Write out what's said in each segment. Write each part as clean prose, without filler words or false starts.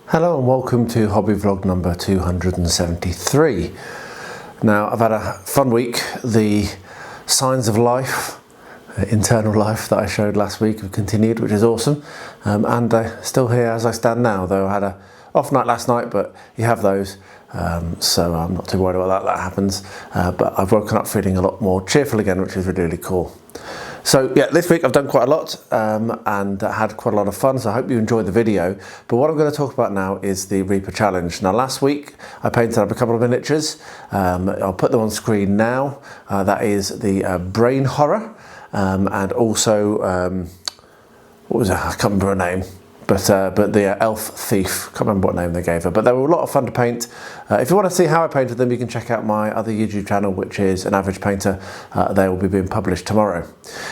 Hello and welcome to hobby vlog number 273. Now I've had a fun week. The signs of life, internal life that I showed last week have continued, which is awesome, and still here as I stand now, though I had a off night last night, but you have those, so I'm not too worried about that happens, but I've woken up feeling a lot more cheerful again, which is really, really cool. So yeah, this week I've done quite a lot and had quite a lot of fun, so I hope you enjoyed the video. But what I'm going to talk about now is the Reaper Challenge. Now last week I painted up a couple of miniatures. I'll put them on screen now. That is the Brain Horror and also, what was it? I can't remember her name. But the Elf Thief, can't remember what name they gave her, but they were a lot of fun to paint. If you want to see how I painted them, you can check out my other YouTube channel, which is An Average Painter. They will be being published tomorrow.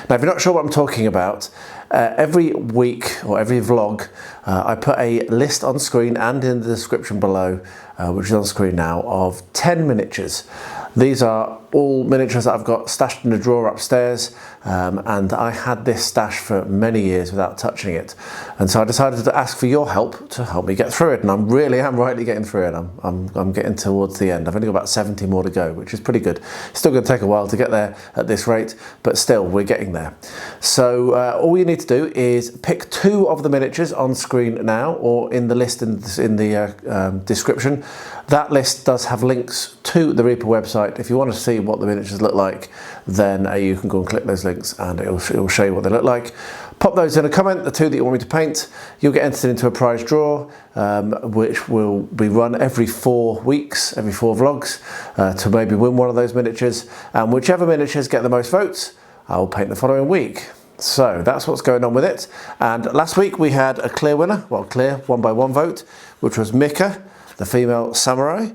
Now, if you're not sure what I'm talking about, every week or every vlog, I put a list on screen and in the description below, which is on screen now, of 10 miniatures. These are all miniatures that I've got stashed in a drawer upstairs, and I had this stash for many years without touching it, and so I decided to ask for your help to help me get through it, and I really am rightly getting through it. I'm getting towards the end. I've only got about 70 more to go, which is pretty good. It's still going to take a while to get there at this rate, but still we're getting there. So all you need to do is pick 2 of the miniatures on screen now, or in the list in the description. That list does have links to the Reaper website. If you want to see what the miniatures look like, then you can go and click those links and it will show you what they look like. Pop those in a comment, the 2 that you want me to paint. You'll get entered into a prize draw, which will be run every 4 weeks, every 4 vlogs, to maybe win one of those miniatures. And whichever miniatures get the most votes, I will paint the following week. So that's what's going on with it. And last week we had a clear winner, well, clear 1-by-1 vote, which was Mika, the female samurai.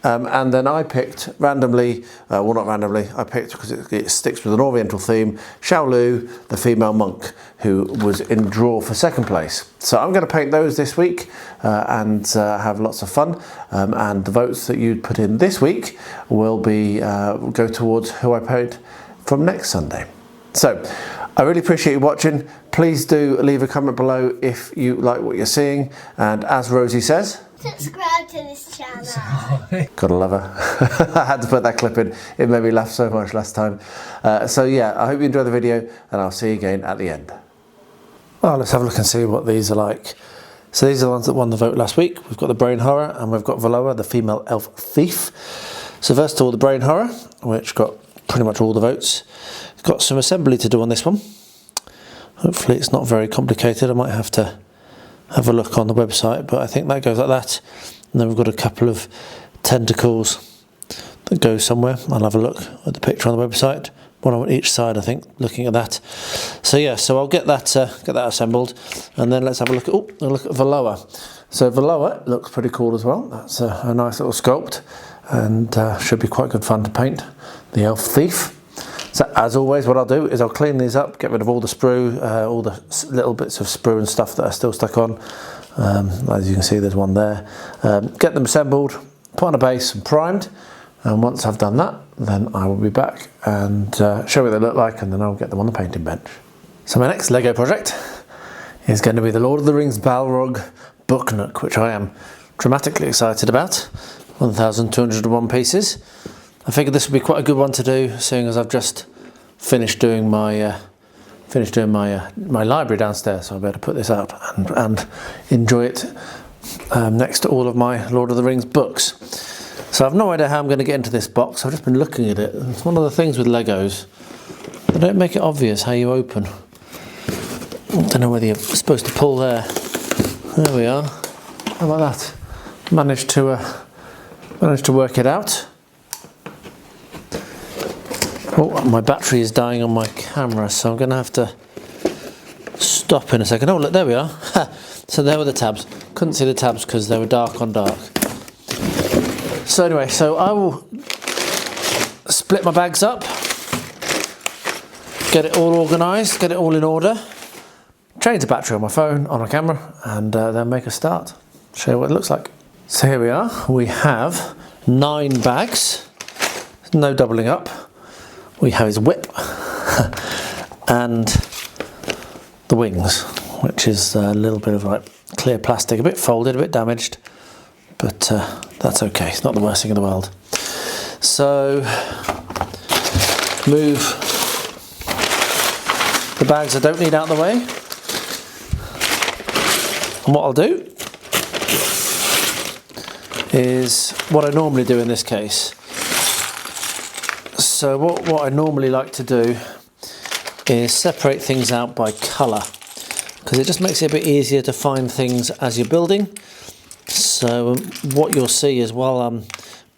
And then I picked randomly, well not randomly, I picked, because it sticks with an Oriental theme, Xiaolu, the female monk, who was in draw for 2nd place. So I'm going to paint those this week and have lots of fun. And the votes that you put in this week will be go towards who I paint from next Sunday. So I really appreciate you watching. Please do leave a comment below if you like what you're seeing. And as Rosie says, subscribe to this channel. Gotta love her. I had to put that clip in. It made me laugh so much last time. So yeah, I hope you enjoy the video and I'll see you again at the end. Well, let's have a look and see what these are like. So these are the ones that won the vote last week. We've got the Brain Horror and we've got Valloa, the female elf thief. So first of all, the Brain Horror, which got pretty much all the votes. It's got some assembly to do on this one. Hopefully it's not very complicated. I might have to have a look on the website, but I think that goes like that. And then we've got a couple of tentacles that go somewhere. I'll have a look at the picture on the website. One on each side, I think, looking at that. So yeah, so I'll get that assembled, and then let's have a look at Valloa. So Valloa looks pretty cool as well. That's a nice little sculpt, and should be quite good fun to paint. The elf thief. So as always, what I'll do is I'll clean these up, get rid of all the sprue, all the little bits of sprue and stuff that are still stuck on. As you can see, there's one there. Get them assembled, put on a base and primed. And once I've done that, then I will be back and show you what they look like, and then I'll get them on the painting bench. So my next Lego project is going to be the Lord of the Rings Balrog book nook, which I am dramatically excited about. 1,201 pieces. I figured this would be quite a good one to do, seeing as I've just finished doing my my library downstairs, so I'll be able to put this out and enjoy it next to all of my Lord of the Rings books. So I've no idea how I'm going to get into this box. I've just been looking at it. It's one of the things with Legos. They don't make it obvious how you open. I don't know whether you're supposed to pull there. There we are. How about that? Managed to work it out. Oh, my battery is dying on my camera, so I'm going to have to stop in a second. Oh, look, there we are. So there were the tabs. Couldn't see the tabs because they were dark on dark. So anyway, so I will split my bags up, get it all organised, get it all in order, change the battery on my phone, on my camera, and then make a start. Show you what it looks like. So here we are, we have 9 bags, no doubling up. We have his whip and the wings, which is a little bit of like clear plastic, a bit folded, a bit damaged, but that's okay, it's not the worst thing in the world. So move the bags I don't need out of the way, and what I'll do is what I normally do in this case. So what I normally like to do is separate things out by colour, because it just makes it a bit easier to find things as you're building. So what you'll see is while I'm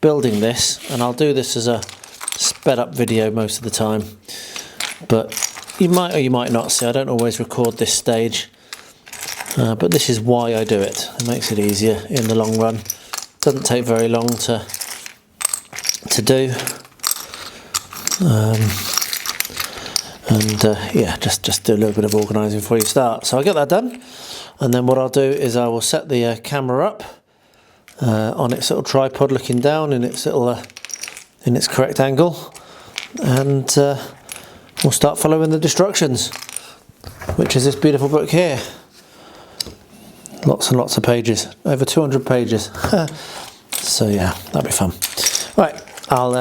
building this, and I'll do this as a sped up video most of the time, but you might or you might not see, I don't always record this stage, but this is why I do it. It makes it easier in the long run. Doesn't take very long to do, yeah, just do a little bit of organising before you start. So I'll get that done, and then what I'll do is I will set the camera up on its little tripod, looking down in its little in its correct angle, and we'll start following the instructions, which is this beautiful book here. Lots and lots of pages, over 200 pages. So yeah, that'll be fun. Right, I'll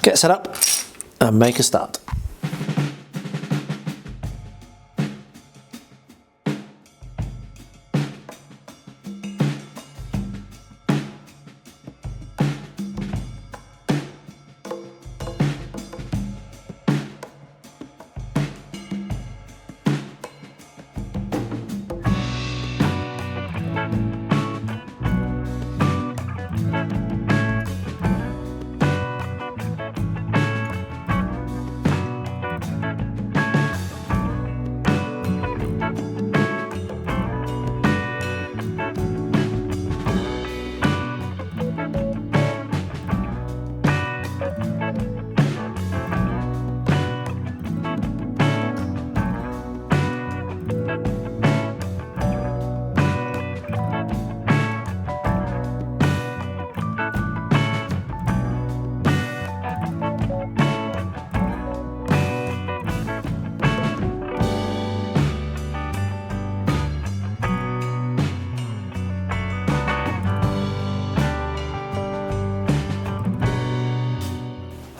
get set up and make a start.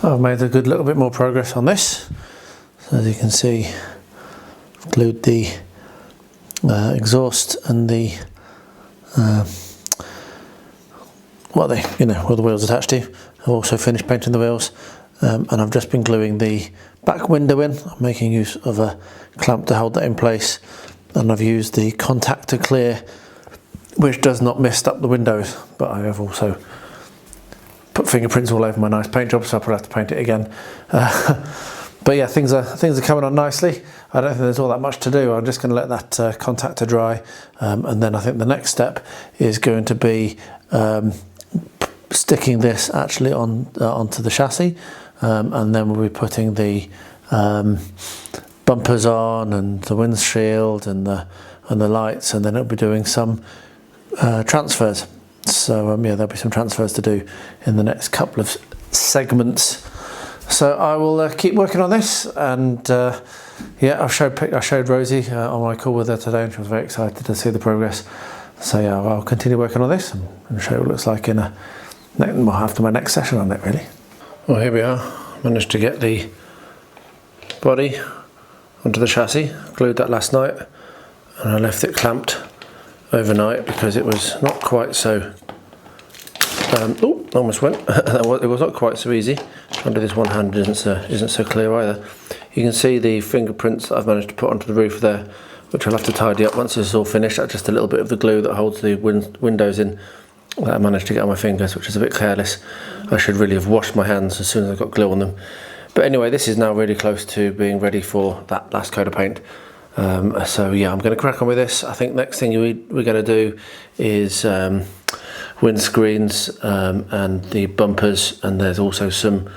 I've made a good little bit more progress on this. So as you can see, I've glued the exhaust and the where the wheels attached to. I've also finished painting the wheels, and I've just been gluing the back window in. I'm making use of a clamp to hold that in place, and I've used the contactor clear, which does not mist up the windows, but I have also put fingerprints all over my nice paint job, so I'll probably have to paint it again. But yeah, things are coming on nicely. I don't think there's all that much to do. I'm just going to let that contactor dry, and then I think the next step is going to be sticking this actually onto the chassis, and then we'll be putting the bumpers on and the windshield and the lights, and then it'll be doing some transfers. So yeah, there'll be some transfers to do in the next couple of segments. So I will keep working on this, and yeah, I showed Rosie on my call with her today, and she was very excited to see the progress. So yeah, I'll continue working on this and show you what it looks like after my next session on it, really. Well, here we are. Managed to get the body onto the chassis. Glued that last night, and I left it clamped overnight because it was not quite so almost went. It was not quite so easy. Trying to do this one hand isn't so clear either. You can see the fingerprints that I've managed to put onto the roof there, which I'll have to tidy up once this is all finished. That's just a little bit of the glue that holds the windows in that I managed to get on my fingers, which is a bit careless. I should really have washed my hands as soon as I got glue on them. But anyway, this is now really close to being ready for that last coat of paint. So yeah, I'm going to crack on with this. I think next thing we're going to do is windscreens and the bumpers, and there's also some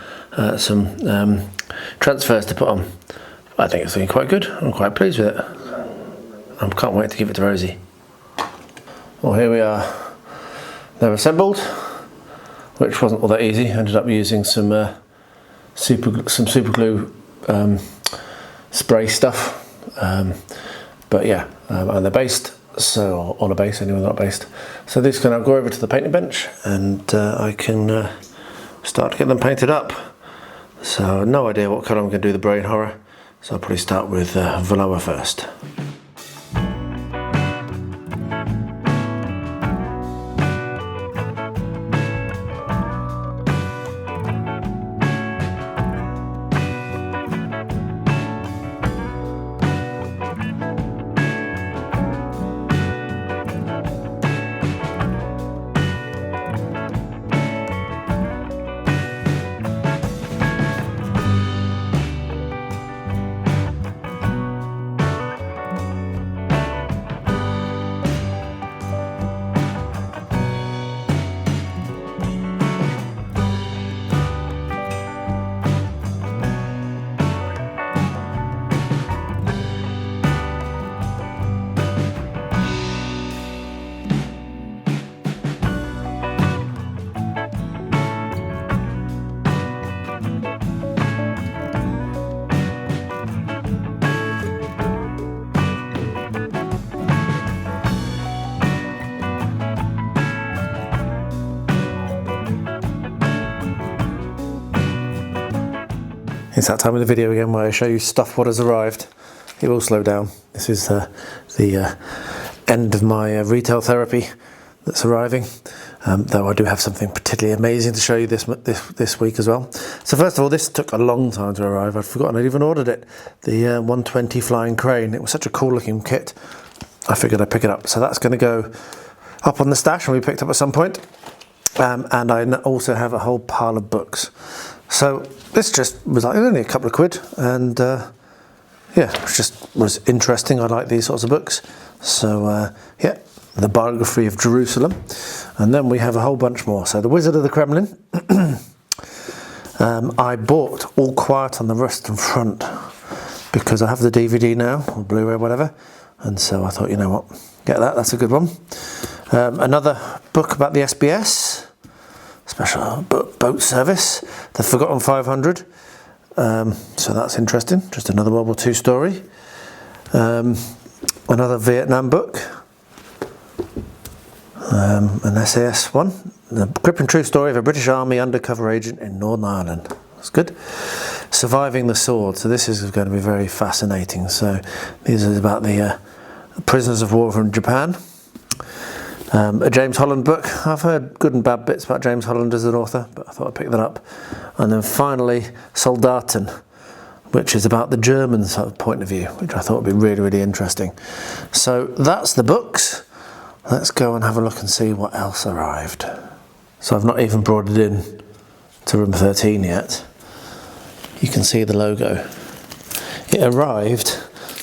transfers to put on. I think it's looking quite good. I'm quite pleased with it. I can't wait to give it to Rosie. Well, here we are. they're assembled, which wasn't all that easy. Ended up using some super glue spray stuff, but yeah, and they're based, so on a base anyway, not based. So these can now go over to the painting bench, and I can start to get them painted up. So no idea what colour I'm going to do the brain horror, so I'll probably start with Valloa first. It's that time of the video again where I show you stuff what has arrived. It will slow down. This is the end of my retail therapy that's arriving, though I do have something particularly amazing to show you this week as well. So first of all, this took a long time to arrive. I'd forgotten I'd even ordered it. The 120 flying crane. It was such a cool looking kit. I figured I'd pick it up. So that's going to go up on the stash and be picked up at some point. And I also have a whole pile of books. So this just was like only a couple of quid, and yeah, it was interesting. I like these sorts of books. So yeah, the biography of Jerusalem, and then we have a whole bunch more. So the Wizard of the Kremlin. I bought All Quiet on the Western Front because I have the DVD now, or Blu-ray, whatever, and so I thought, you know what, get that. That's a good one. Another book about the SBS. Special boat service, the Forgotten 500, so that's interesting, just another World War II story. Another Vietnam book, an SAS one, the gripping true story of a British Army undercover agent in Northern Ireland. That's good. Surviving the Sword, so this is going to be very fascinating. So these are about the prisoners of war from Japan. A James Holland book. I've heard good and bad bits about James Holland as an author, but I thought I'd pick that up. And then finally, Soldaten, which is about the German sort of point of view, which I thought would be really, really interesting. So that's the books. Let's go and have a look and see what else arrived. So I've not even brought it in to room 13 yet. You can see the logo. It arrived.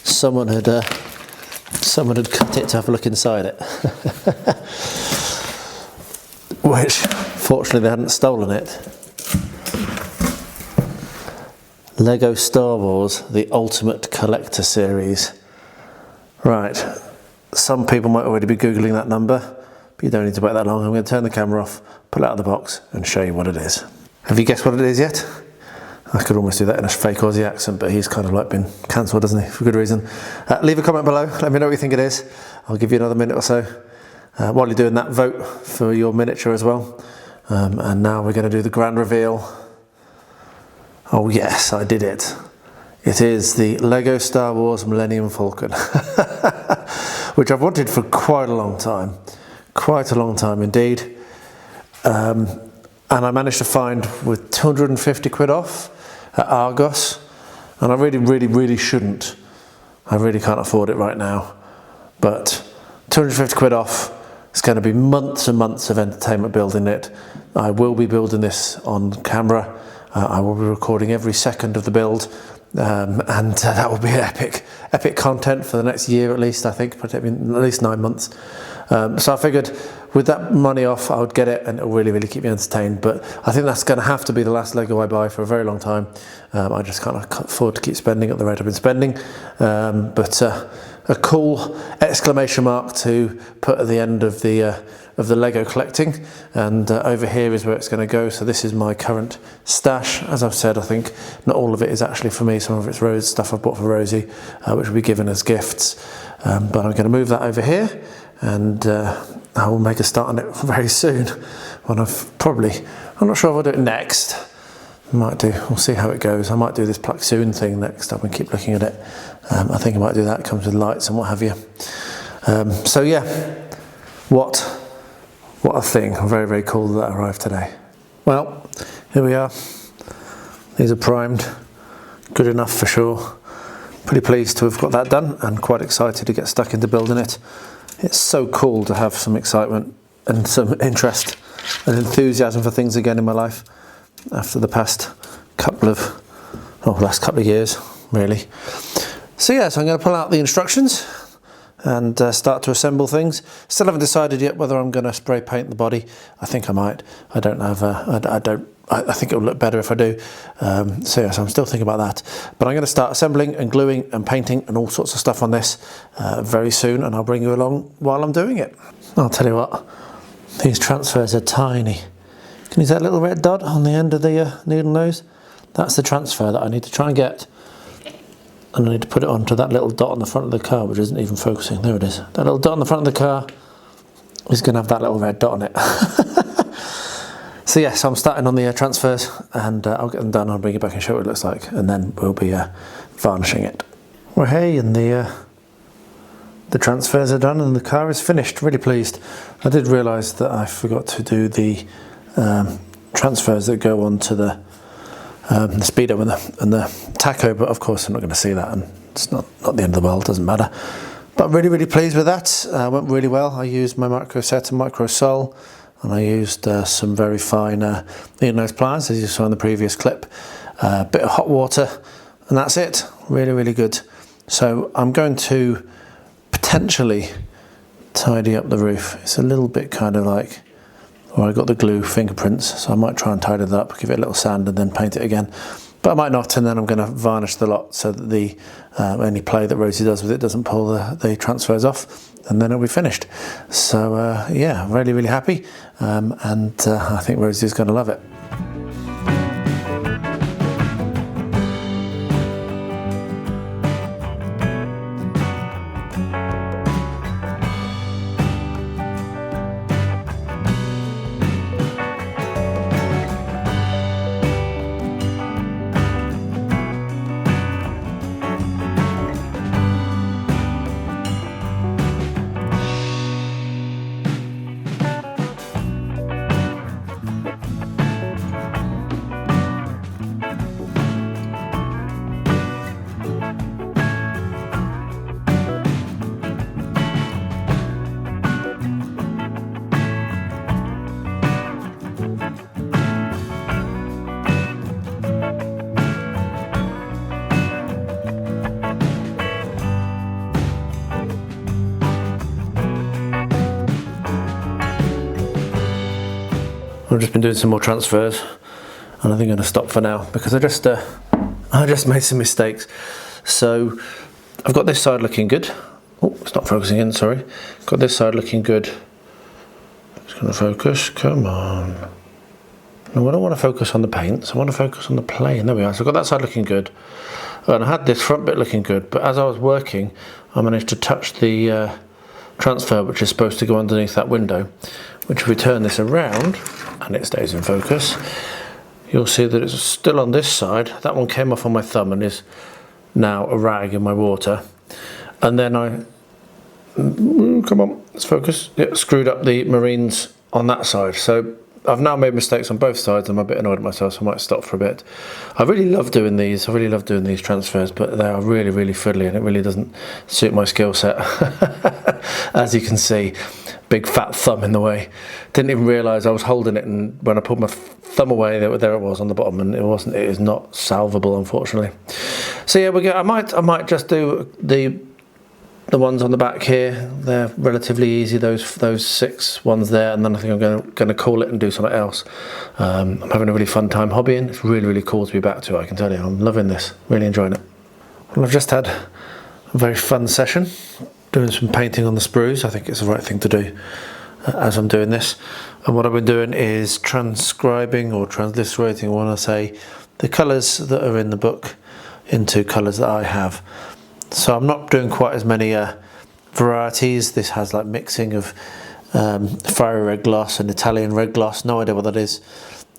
Someone had cut it to have a look inside it. Which, fortunately, they hadn't stolen it. Lego Star Wars, the Ultimate Collector Series. Right, some people might already be Googling that number, but you don't need to wait that long. I'm going to turn the camera off, pull it out of the box, and show you what it is. Have you guessed what it is yet? I could almost do that in a fake Aussie accent, but he's kind of like been cancelled, hasn't he? For good reason. Leave a comment below, let me know what you think it is. I'll give you another minute or so. While you're doing that, vote for your miniature as well. And now we're going to do the grand reveal. Oh yes, I did it. It is the Lego Star Wars Millennium Falcon. Which I've wanted for quite a long time. Quite a long time indeed. And I managed to find with 250 quid off at Argos, and I really shouldn't. I really can't afford it right now, but 250 quid off. It's going to be months and months of entertainment building it. I will be building this on camera. I will be recording every second of the build, and that will be epic content for the next year at least. I think, at least 9 months. So I figured with that money off, I would get it, and it'll really keep me entertained. But I think that's going to have to be the last Lego I buy for a very long time. I just can't afford to keep spending at the rate I've been spending. But a cool exclamation mark to put at the end of the Lego collecting, and over here is where it's going to go. So this is my current stash. As I've said, I think not all of it is actually for me. Some of it's Rose stuff I bought for Rosie, which will be given as gifts. But I'm going to move that over here, and I will make a start on it very soon. When I'm not sure if I'll do it next. Might do. We'll see how it goes. I might do this Plaxoon thing next up and keep looking at it. I think I might do that. It comes with lights and what have you. So yeah, what a thing. Very, very cool that arrived today. Well, here we are. These are primed. Good enough for sure. Pretty pleased to have got that done and quite excited to get stuck into building it. It's so cool to have some excitement and some interest and enthusiasm for things again in my life after the last couple of years, really. So yeah, so I'm going to pull out the instructions and start to assemble things. Still haven't decided yet whether I'm going to spray paint the body. I think I might. I think it'll look better if I do. So yeah, so I'm still thinking about that. But I'm going to start assembling and gluing and painting and all sorts of stuff on this very soon, and I'll bring you along while I'm doing it. I'll tell you what, these transfers are tiny. Can you see that little red dot on the end of the needle nose? That's the transfer that I need to try and get. And I need to put it onto that little dot on the front of the car, which isn't even focusing. There it is. That little dot on the front of the car is going to have that little red dot on it. So yes, I'm starting on the transfers, and I'll get them done. I'll bring you back and show what it looks like, and then we'll be varnishing it. Well, hey, and the transfers are done and the car is finished. Really pleased. I did realise that I forgot to do the transfers that go onto the speedo and the tacho, but of course I'm not going to see that, and it's not the end of the world, doesn't matter. But really, really pleased with that. Went really well. I used my micro set and micro sole, and I used some very fine needle nose pliers, as you saw in the previous clip. A bit of hot water, and that's it. Really, really good. So I'm going to potentially tidy up the roof. It's a little bit kind of like, I got the glue fingerprints, so I might try and tidy that up, give it a little sand and then paint it again. But I might not, and then I'm going to varnish the lot so that the any play that Rosie does with it doesn't pull the transfers off, and then it'll be finished. So yeah, really, really happy, and I think Rosie's going to love it. I've just been doing some more transfers, and I think I'm going to stop for now because I just made some mistakes. So I've got this side looking good. Oh, it's not focusing in, sorry. Got this side looking good. It's going to focus, come on. No, I don't want to focus on the paints, I want to focus on the plane. There we are. So I've got that side looking good. And I had this front bit looking good, but as I was working, I managed to touch the transfer, which is supposed to go underneath that window, which if we turn this around, and it stays in focus, you'll see that it's still on this side. That one came off on my thumb and is now a rag in my water. And then I, come on, let's focus, screwed up the marines on that side. So I've now made mistakes on both sides. I'm a bit annoyed at myself, so I might stop for a bit. I really love doing these. I really love doing these transfers, but they are really, really fiddly, and it really doesn't suit my skill set. As you can see, big fat thumb in the way. Didn't even realise I was holding it, and when I pulled my thumb away, there it was on the bottom, and it is not salvable, unfortunately. So yeah, I might just do the ones on the back here. They're relatively easy, those 6 ones there, and then I think I'm going to call it and do something else. I'm having a really fun time hobbying. It's really, really cool to be back to it, I can tell you. I'm loving this, really enjoying it. Well, I've just had a a very fun session, doing some painting on the sprues. I think it's the right thing to do as I'm doing this. And what I've been doing is transcribing or transliterating, when I say, the colours that are in the book into colours that I have. So I'm not doing quite as many varieties. This has like mixing of fiery red gloss and Italian red gloss, no idea what that is.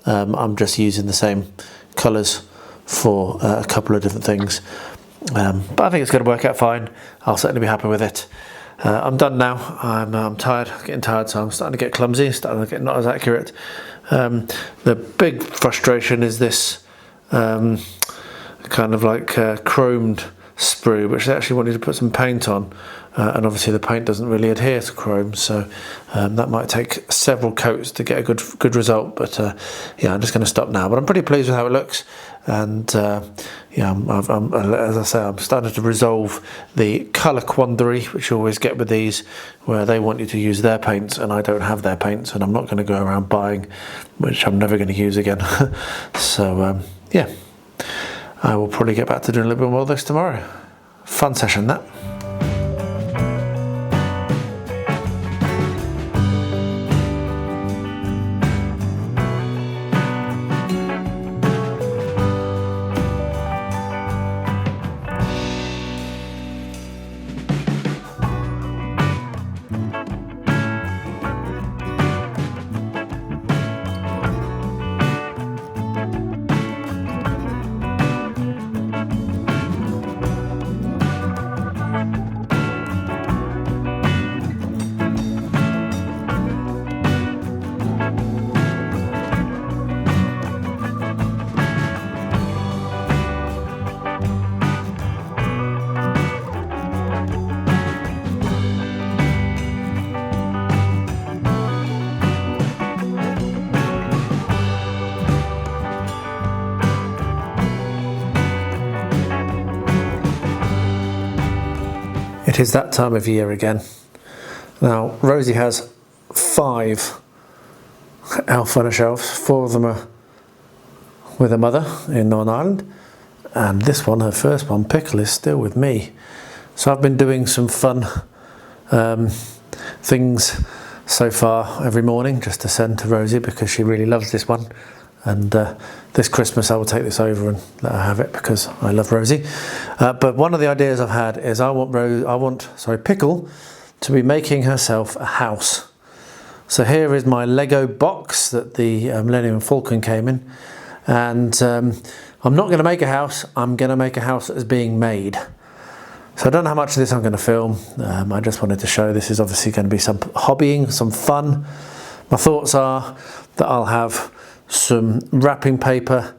I'm just using the same colours for a couple of different things, but I think it's going to work out fine. I'll certainly be happy with it. I'm done now. I'm tired, getting tired, so I'm starting to get clumsy, starting to get not as accurate. The big frustration is this kind of like chromed sprue, which they actually wanted to put some paint on, and obviously the paint doesn't really adhere to chrome, so that might take several coats to get a good result. But yeah, I'm just going to stop now. But I'm pretty pleased with how it looks, and yeah, as I say, I'm starting to resolve the colour quandary which you always get with these, where they want you to use their paints and I don't have their paints, and I'm not going to go around buying, which I'm never going to use again. So yeah, I will probably get back to doing a little bit more of this tomorrow. Fun session that. It is that time of year again. Now, Rosie has 5 elf on her shelves. 4 of them are with her mother in Northern Ireland, and this one, her first one, Pickle, is still with me. So I've been doing some fun things so far every morning just to send to Rosie, because she really loves this one. And this Christmas I will take this over and let her have it, because I love Rosie. But one of the ideas I've had is I want Pickle to be making herself a house. So here is my Lego box that the Millennium Falcon came in, and I'm not going to make a house. I'm going to make a house that is being made. So I don't know how much of this I'm going to film. I just wanted to show this is obviously going to be some hobbying, some fun. My thoughts are that I'll have some wrapping paper,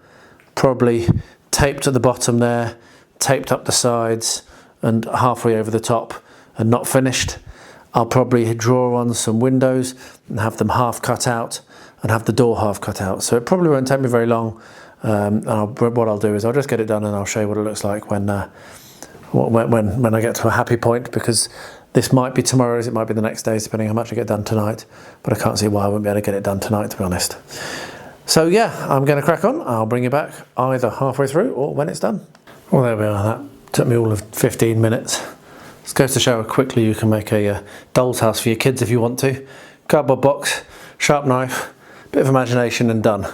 probably taped at the bottom there, taped up the sides and halfway over the top and not finished. I'll probably draw on some windows and have them half cut out and have the door half cut out. So it probably won't take me very long. And what I'll do is I'll just get it done and I'll show you what it looks like when I get to a happy point, because this might be tomorrow's, it might be the next day, depending how much I get done tonight. But I can't see why I won't be able to get it done tonight, to be honest. So yeah, I'm going to crack on. I'll bring you back either halfway through or when it's done. Well, there we are. That took me all of 15 minutes. This goes to show how quickly you can make a doll's house for your kids if you want to. Cardboard box, sharp knife, bit of imagination and done.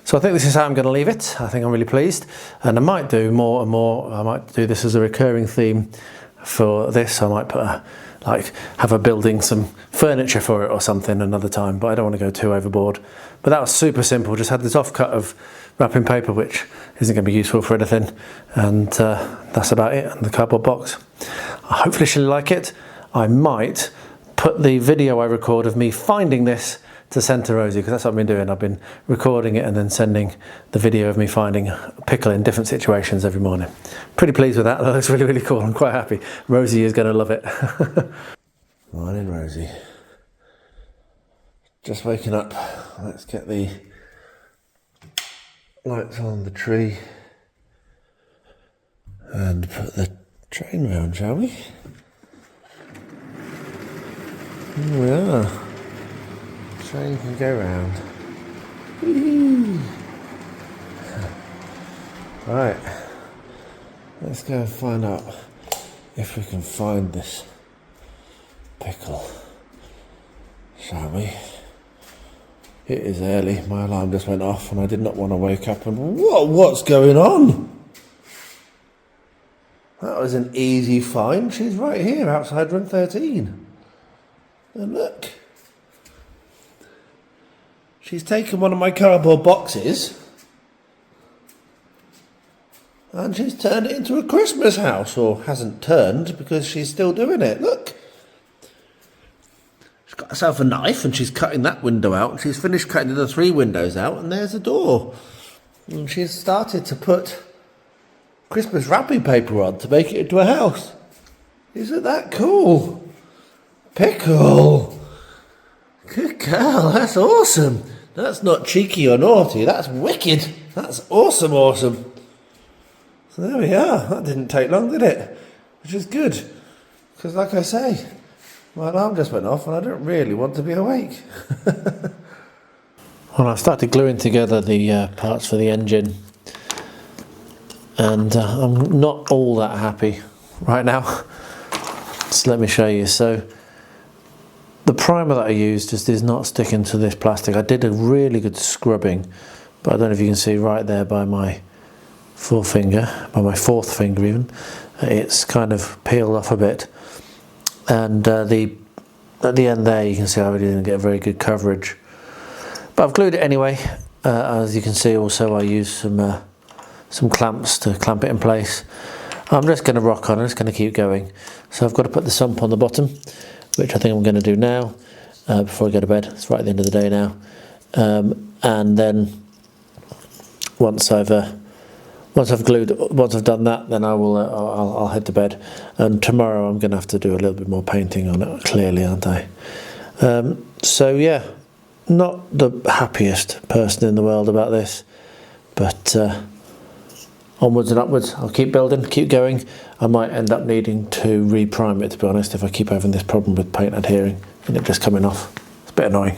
So I think this is how I'm going to leave it. I think I'm really pleased. And I might do more and more. I might do this as a recurring theme for this. I might put have her building some furniture for it or something another time, but I don't want to go too overboard. But that was super simple. Just had this offcut of wrapping paper, which isn't going to be useful for anything, and that's about it. And the cardboard box. Hopefully she'll like it. I might put the video I record of me finding this to send to Rosie, because that's what I've been doing. I've been recording it and then sending the video of me finding Pickle in different situations every morning. Pretty pleased with that. That looks really, really cool. I'm quite happy. Rosie is going to love it. Morning, Rosie. Just waking up. Let's get the lights on the tree and put the train round, shall we? Here we are. Train can go round. Whee! Right, let's go and find out if we can find this pickle, shall we? It is early, my alarm just went off and I did not want to wake up and what's going on? That was an easy find. She's right here outside room 13. And look. She's taken one of my cardboard boxes and she's turned it into a Christmas house, or hasn't turned because she's still doing it. Look. She's got herself a knife and she's cutting that window out. She's finished cutting the 3 windows out and there's a door. And she's started to put Christmas wrapping paper on to make it into a house. Isn't that cool? Pickle! Good girl, that's awesome. That's not cheeky or naughty, that's wicked. That's awesome. So there we are. That didn't take long, did it? Which is good. Because like I say, my alarm just went off and I don't really want to be awake. Well, I started gluing together the parts for the engine. And I'm not all that happy right now. So let me show you. So the primer that I used just is not sticking to this plastic. I did a really good scrubbing, but I don't know if you can see right there by my forefinger, by my 4th finger even, it's kind of peeled off a bit. And at the end there you can see I really didn't get very good coverage. But I've glued it anyway. As you can see also I used some clamps to clamp it in place. I'm just going to rock on, I'm just going to keep going. So I've got to put the sump on the bottom, which I think I'm going to do now, before I go to bed. It's right at the end of the day now. And then once I've done that, then I'll head to bed. And tomorrow I'm going to have to do a little bit more painting on it, clearly, aren't I? So yeah, not the happiest person in the world about this, but onwards and upwards. I'll keep building, keep going. I might end up needing to reprime it, to be honest, if I keep having this problem with paint adhering and it just coming off. It's a bit annoying.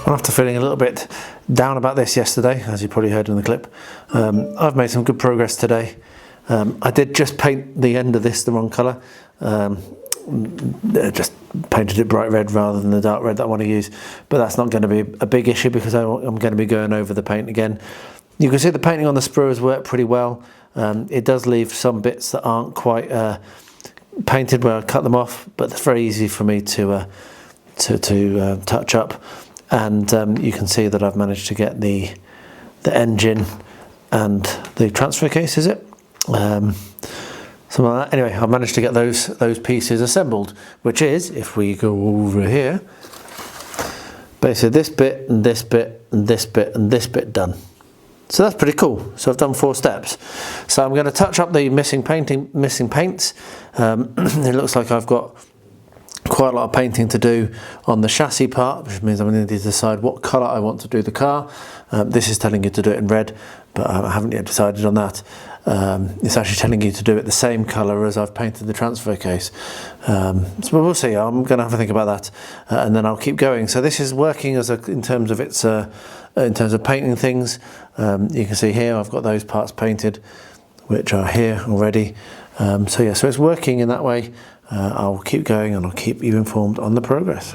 I'm after feeling a little bit down about this yesterday, as you probably heard in the clip. I've made some good progress today. I did just paint the end of this the wrong colour. Just painted it bright red rather than the dark red that I want to use, but that's not going to be a big issue because I'm going to be going over the paint again. You can see the painting on the sprue has worked pretty well. It does leave some bits that aren't quite painted where I cut them off, but it's very easy for me to touch up. And you can see that I've managed to get the engine and the transfer case, is it? Something like that. Anyway, I've managed to get those pieces assembled, which is, if we go over here, basically this bit and this bit and this bit and this bit done. So that's pretty cool. So I've done 4 steps. So I'm going to touch up the missing paints. It looks like I've got quite a lot of painting to do on the chassis part, which means I'm going to decide what colour I want to do the car. This is telling you to do it in red, but I haven't yet decided on that. It's actually telling you to do it the same colour as I've painted the transfer case. So we'll see. I'm going to have a think about that, and then I'll keep going. So this is working in terms of its in terms of painting things. You can see here I've got those parts painted, which are here already. So yeah, so it's working in that way. I'll keep going and I'll keep you informed on the progress.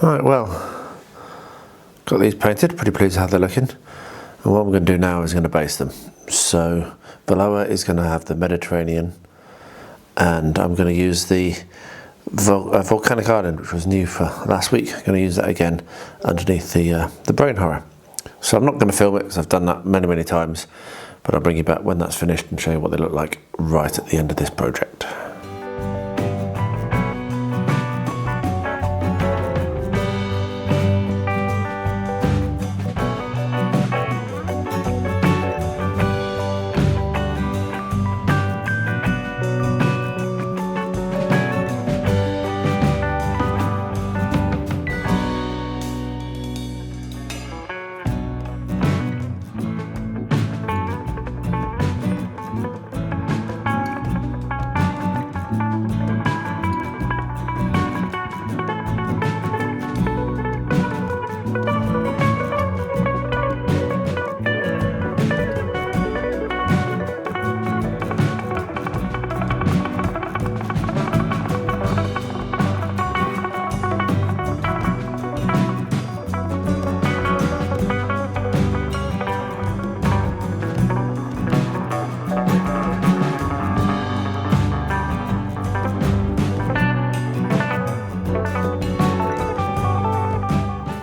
Right, well, got these painted, pretty pleased with how they're looking. And what I'm going to do now is going to base them. So Valloa is going to have the Mediterranean, and I'm going to use the Volcanic Island, which was new for last week. I'm going to use that again underneath the Brain Horror. So I'm not going to film it because I've done that many times, but I'll bring you back when that's finished and show you what they look like right at the end of this project.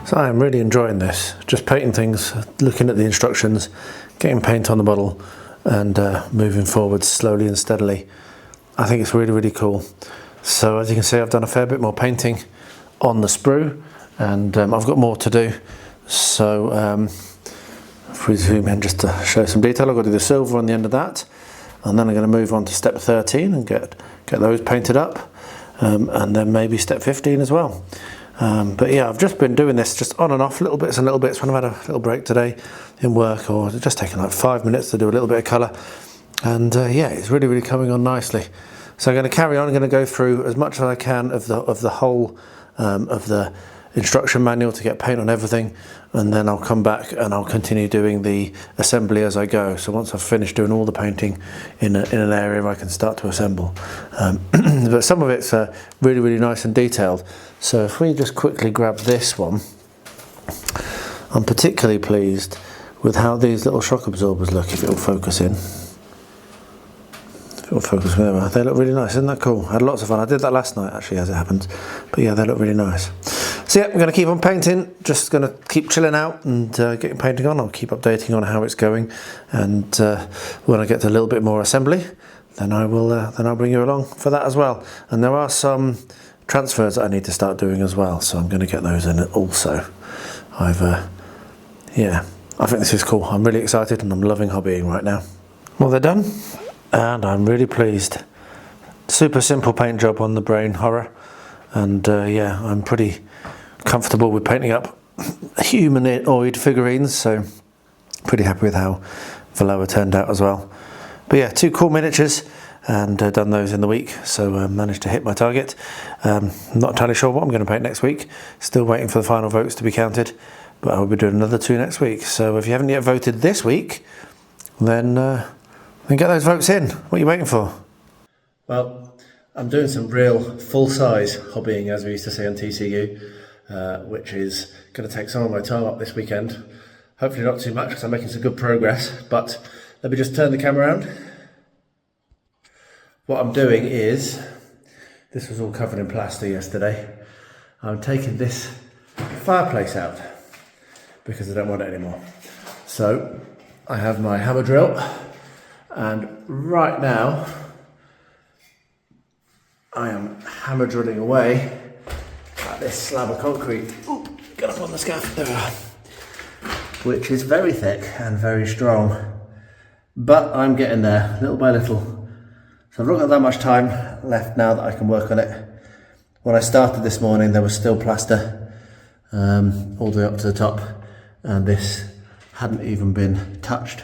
So I'm really enjoying this, just painting things, looking at the instructions, getting paint on the model and moving forward slowly and steadily. I think it's really cool. So as you can see, I've done a fair bit more painting on the sprue, and I've got more to do. So if we zoom in just to show some detail, I've got to do the silver on the end of that, and then I'm going to move on to step 13 and get those painted up, and then maybe step 15 as well. But yeah, I've just been doing this just on and off, little bits and little bits when I've had a little break today in work, or just taking like 5 minutes to do a little bit of colour. And yeah, it's really coming on nicely. So I'm going to carry on. I'm going to go through as much as I can of the whole of the instruction manual to get paint on everything, and then I'll come back and I'll continue doing the assembly as I go. So once I've finished doing all the painting in an area, I can start to assemble. But some of it's really nice and detailed. So if we just quickly grab this one, I'm particularly pleased with how these little shock absorbers look, if it'll focus in. It'll focus wherever. They look really nice, isn't that cool? I had lots of fun. I did that last night actually, as it happens. But yeah, they look really nice. So yeah, I'm going to keep on painting, just going to keep chilling out and getting painting on. I'll keep updating on how it's going, and when I get to a little bit more assembly, then I'll bring you along for that as well. And there are some transfers that I need to start doing as well, so I'm going to get those in also. Yeah, I think this is cool. I'm really excited and I'm loving hobbying right now. Well, they're done, and I'm really pleased. Super simple paint job on the Brain Horror, and yeah, I'm pretty comfortable with painting up humanoid figurines, so pretty happy with how Valloa turned out as well. But yeah, 2 cool miniatures, and done those in the week, so managed to hit my target. Not entirely sure what I'm going to paint next week, still waiting for the final votes to be counted, but I will be doing another 2 next week. So if you haven't yet voted this week, then get those votes in. What are you waiting for? Well, I'm doing some real full-size hobbying, as we used to say on TCU, which is going to take some of my time up this weekend. Hopefully not too much, because I'm making some good progress, but let me just turn the camera around. What I'm doing is, this was all covered in plaster yesterday, I'm taking this fireplace out because I don't want it anymore. So I have my hammer drill, and right now I am hammer drilling away at this slab of concrete. Ooh, get up on the scaff, there we are. Which is very thick and very strong, but I'm getting there little by little. So I've not got that much time left now that I can work on it. When I started this morning, there was still plaster all the way up to the top, and this hadn't even been touched.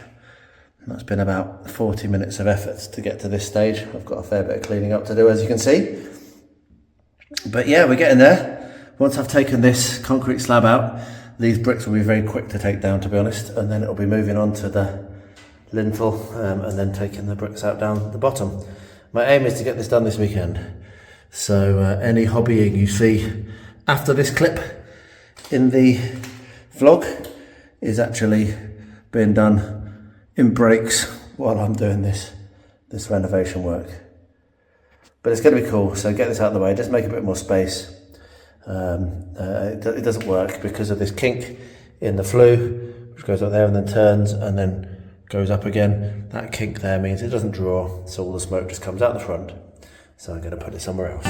That's been about 40 minutes of effort to get to this stage. I've got a fair bit of cleaning up to do, as you can see. But yeah, we're getting there. Once I've taken this concrete slab out, these bricks will be very quick to take down, to be honest, and then it'll be moving on to the lintel and then taking the bricks out down the bottom. My aim is to get this done this weekend. So any hobbying you see after this clip in the vlog is actually being done in breaks while I'm doing this renovation work. But it's going to be cool, so get this out of the way, just make a bit more space. It doesn't work because of this kink in the flue, which goes up there and then turns and then goes up again. That kink there means it doesn't draw, so all the smoke just comes out the front. So I'm going to put it somewhere else.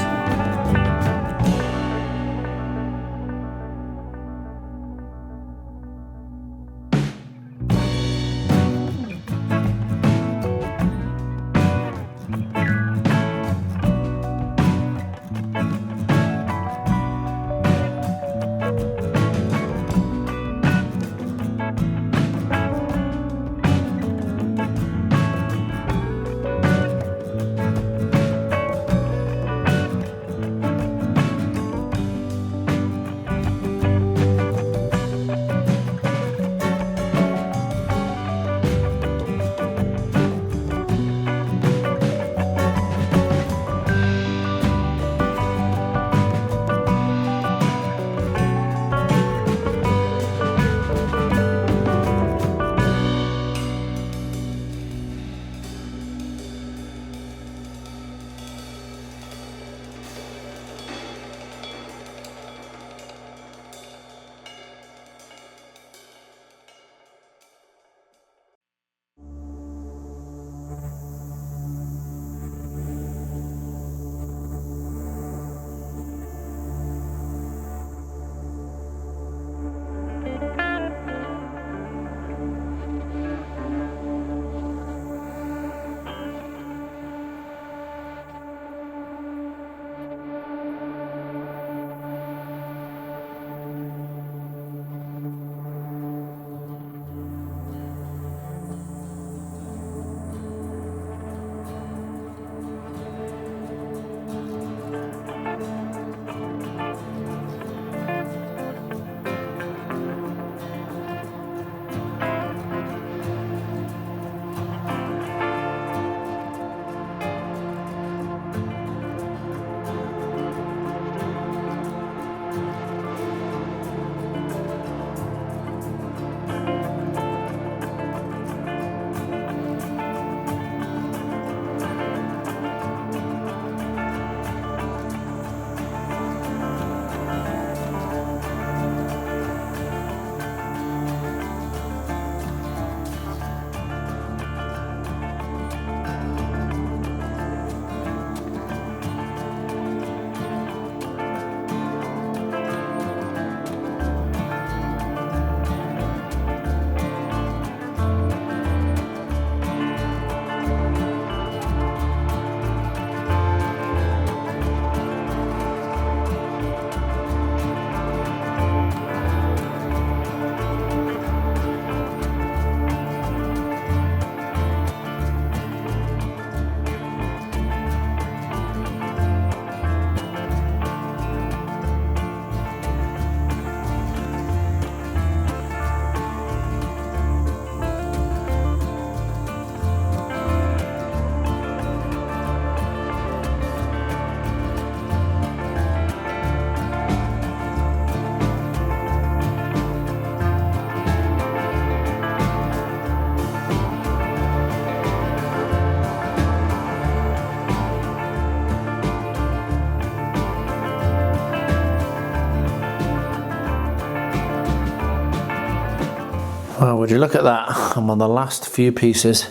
Well, would you look at that? I'm on the last few pieces.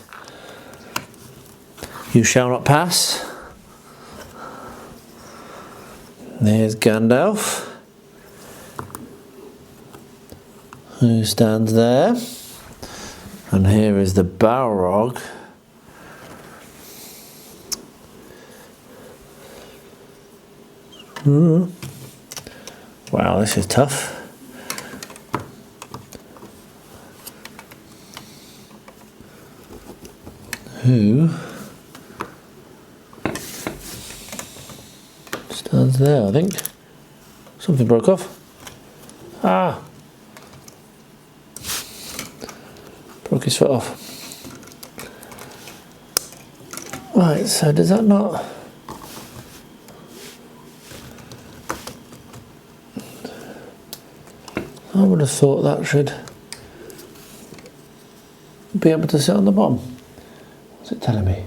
You shall not pass. There's Gandalf, who stands there. And here is the Balrog. Wow, this is tough. Who stands there, I think. Something broke off. Ah! Broke his foot off. Right, so does that not... I would have thought that should be able to sit on the bottom. What's it telling me?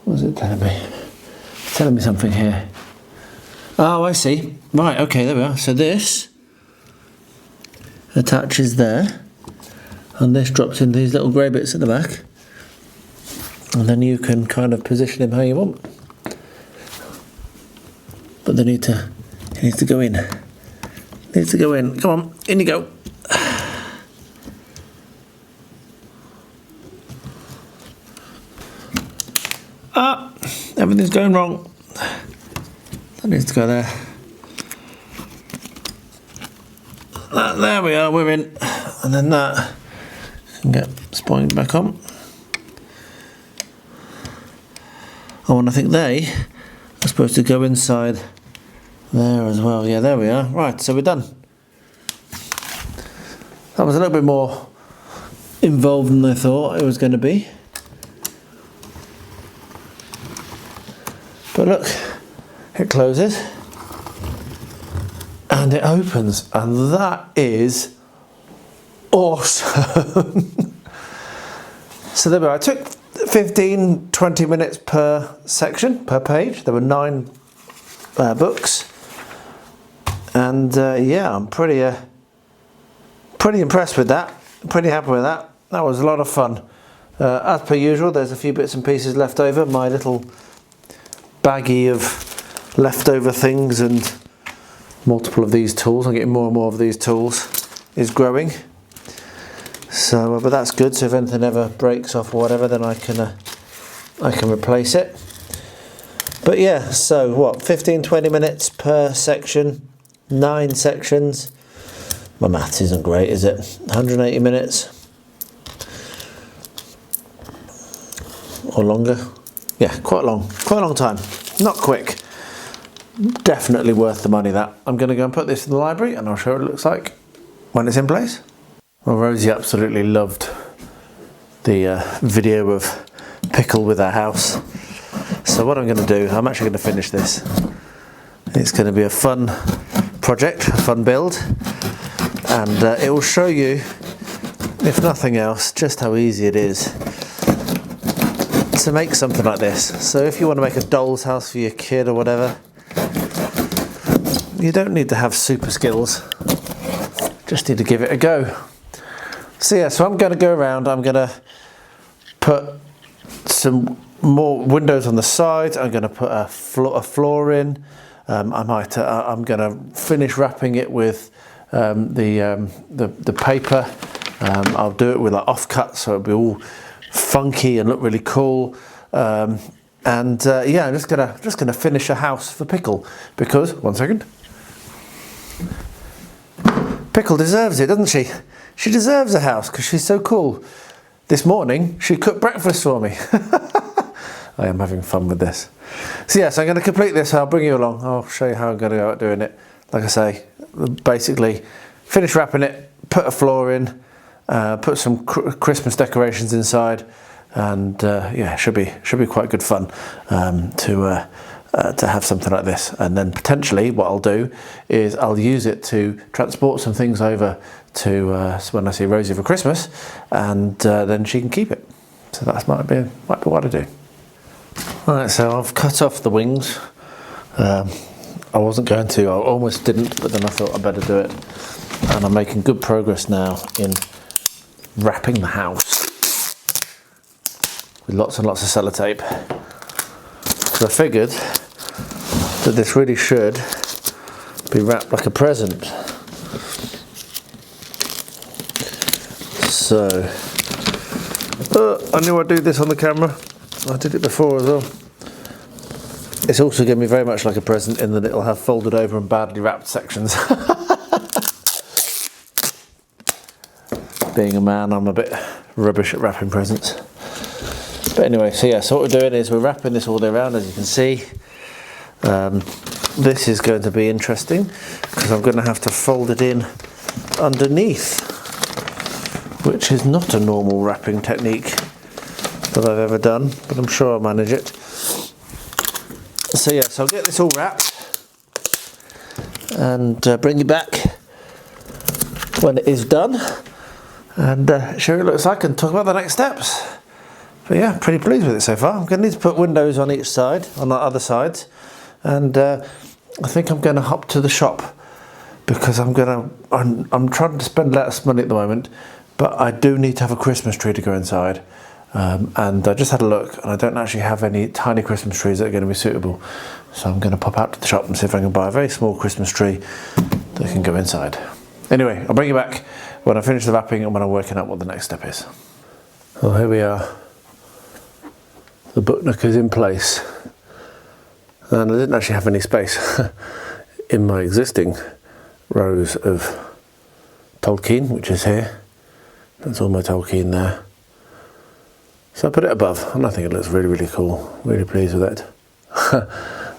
What's it telling me? It's telling me something here. Oh, I see. Right, okay, there we are. So this attaches there, and this drops into these little grey bits at the back, and then you can kind of position him how you want. But he needs to go in. Needs to go in. Come on, in you go. Ah, everything's going wrong. That needs to go there. There we are, we're in. And then that can get sponged back on. Oh, and I think they are supposed to go inside there as well. Yeah, there we are. Right, so we're done. That was a little bit more involved than I thought it was going to be. But look, it closes and it opens, and that is awesome. So there we are. I took 15-20 minutes per section, per page. There were 9 books, and yeah, I'm pretty impressed with that. Pretty happy with that. That was a lot of fun. As per usual, there's a few bits and pieces left over. My little baggie of leftover things and multiple of these tools. I'm getting more and more of these tools. Is growing. So, but that's good. So if anything ever breaks off or whatever, then I can replace it. But yeah, so what? 15-20 minutes per section. 9 sections. My maths isn't great, is it? 180 minutes or longer. Yeah, quite a long time. Not quick. Definitely worth the money, that. I'm going to go and put this in the library, and I'll show you what it looks like when it's in place. Well, Rosie absolutely loved the video of Pickle with our house. So what I'm going to do, I'm actually going to finish this. It's going to be a fun project, a fun build, and it will show you, if nothing else, just how easy it is to make something like this. So if you want to make a doll's house for your kid or whatever, you don't need to have super skills, just need to give it a go. So yeah, so I'm going to go around, I'm going to put some more windows on the side, I'm going to put a floor in, I'm going to finish wrapping it with the paper. I'll do it with like offcuts, so it'll be all funky and look really cool. Yeah, I'm just gonna finish a house for Pickle, because one second, Pickle deserves it, doesn't she? She deserves a house because she's so cool. This morning she cooked breakfast for me. I am having fun with this. So yes, I'm going to complete this. I'll bring you along. I'll show you how I'm going to go about doing it. Like I say, basically finish wrapping it, put a floor in, put some Christmas decorations inside, and yeah, should be quite good fun to have something like this. And then potentially what I'll do is I'll use it to transport some things over to when I see Rosie for Christmas, and then she can keep it. So that might be what I do. Alright, so I've cut off the wings. I wasn't going to, I almost didn't, but then I thought I'd better do it. And I'm making good progress now in wrapping the house with lots and lots of sellotape. Because I figured that this really should be wrapped like a present. So, I knew I'd do this on the camera. I did it before as well. It's also going to be very much like a present in that it'll have folded over and badly wrapped sections. Being a man, I'm a bit rubbish at wrapping presents. But anyway, so yeah, so what we're doing is we're wrapping this all the way around, as you can see. This is going to be interesting because I'm going to have to fold it in underneath, which is not a normal wrapping technique that I've ever done, but I'm sure I'll manage it. So yeah, so I'll get this all wrapped, and bring you back when it is done and show you what it looks like and talk about the next steps. But yeah, pretty pleased with it so far. I'm going to need to put windows on each side, on the other sides, and I think I'm going to hop to the shop because I'm trying to spend less money at the moment, but I do need to have a Christmas tree to go inside. And I just had a look and I don't actually have any tiny Christmas trees that are going to be suitable. So I'm going to pop out to the shop and see if I can buy a very small Christmas tree that can go inside. Anyway, I'll bring you back when I finish the wrapping and when I'm working out what the next step is. Well, here we are. The book nook is in place. And I didn't actually have any space in my existing rows of Tolkien, which is here. That's all my Tolkien there. So I put it above, and I think it looks really, really cool. Really pleased with it.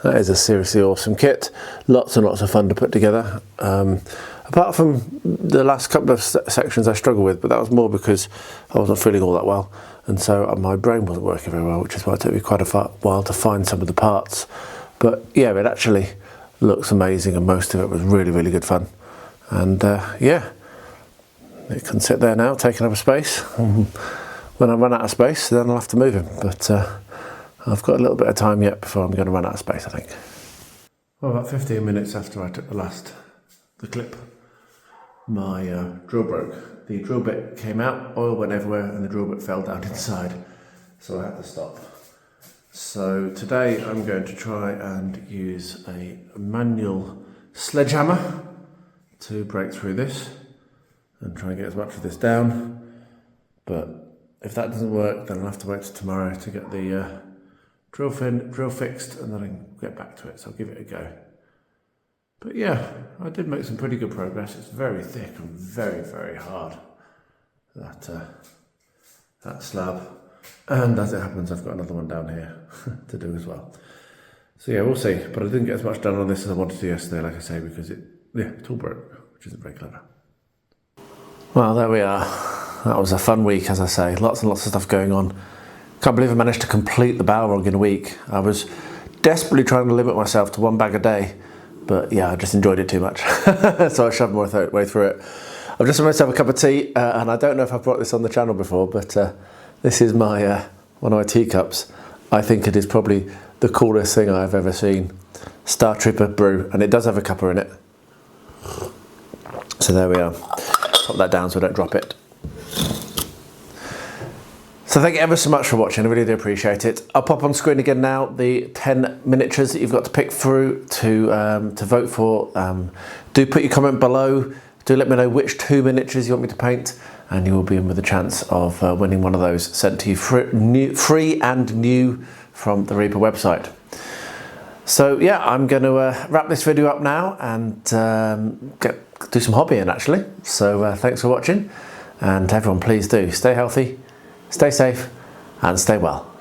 That is a seriously awesome kit. Lots and lots of fun to put together. Apart from the last couple of sections I struggled with, but that was more because I wasn't feeling all that well. And so my brain wasn't working very well, which is why it took me quite a while to find some of the parts. But yeah, it actually looks amazing, and most of it was really, really good fun. And yeah, it can sit there now, taking up a space. When I run out of space, then I'll have to move him. But I've got a little bit of time yet before I'm going to run out of space, I think. Well, about 15 minutes after I took the clip, my drill broke. The drill bit came out, oil went everywhere, and the drill bit fell down inside. So I had to stop. So today I'm going to try and use a manual sledgehammer to break through this and try and get as much of this down. But if that doesn't work, then I'll have to wait till tomorrow to get the drill fixed, and then I can get back to it. So I'll give it a go. But yeah, I did make some pretty good progress. It's very thick and very, very hard, that slab. And as it happens, I've got another one down here to do as well. So yeah, we'll see. But I didn't get as much done on this as I wanted to yesterday, like I say, because it all broke, which isn't very clever. Well, there we are. That was a fun week, as I say. Lots and lots of stuff going on. Can't believe I managed to complete the Balrog in a week. I was desperately trying to limit myself to 1 bag a day, but yeah, I just enjoyed it too much. So I shoved my way through it. I've just made myself a cup of tea, and I don't know if I've brought this on the channel before, but this is my one of my teacups. I think it is probably the coolest thing I've ever seen. Star Trooper brew, and it does have a cuppa in it. So there we are. Pop that down so I don't drop it. So thank you ever so much for watching, I really do appreciate it. I'll pop on screen again now the 10 miniatures that you've got to pick through to vote for. Do put your comment below, do let me know which 2 miniatures you want me to paint, and you will be in with a chance of winning one of those sent to you free and new from the Reaper website. So yeah, I'm going to wrap this video up now and do some hobbying actually. So thanks for watching, and everyone please do stay healthy, stay safe and stay well.